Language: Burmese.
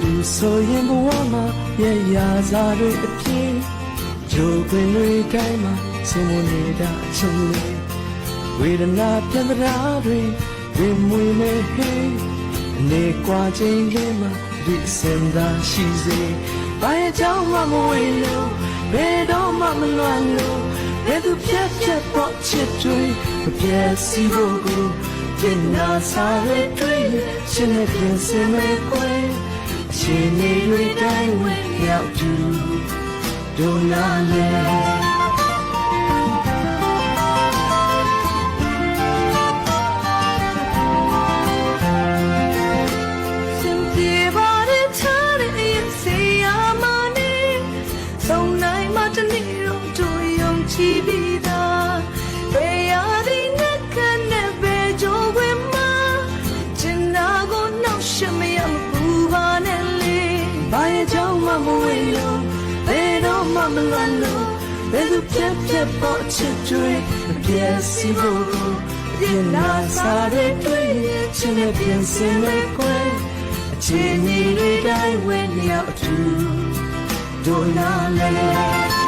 တူဆိုရင်ဘဝမှာရဲ့ရာစားတွေအပြည့်ဂျိုးပင်တွေတိုင်းမှာစင်မနေတာအချင်းလေးဝေဒနာပြန်တရားတွေဝင်မွေနေဟေးအနေကွာခြင်းလေးမှာဒီစင်သာရှိစေဘာရဲ့ကြောင့်မှမဝေလို့ဘယ်တော့မှမလွမ်းလို့ဘယ်သူဖြတ်ပေါ်ချစ်တွေမပြည့်စီဖို့ကိုတင်နာစားရတွေ့ရှင်နဲ့ပြင်စင်မဲ့ခွဲရှင်နေတွေတိုင်းဝင်ရောက်သူဒုနာလေချီပြီးသားဘယ်ရသည်နဲ့ခနဲ့ပဲကြိုးဝင်မှာကျင်နာကိုနှောက်ရှမရမပူပါနဲ့လေဘာရဲ့ကြောင့်မှမဝေလို့ဘယ်တော့မှမလွမ်းလို့ဘယ်သူဖြတ်ပေါ်ချစ်တွေမပြည့်စီဖို့ကိုပြင်နာစားတဲ့တွေ့ချင်တဲ့ပြင်စင်မဲ့ခွဲအချိန်ကြီးတွေတိုင်းဝင်ရောက်သူဒိုနာလေ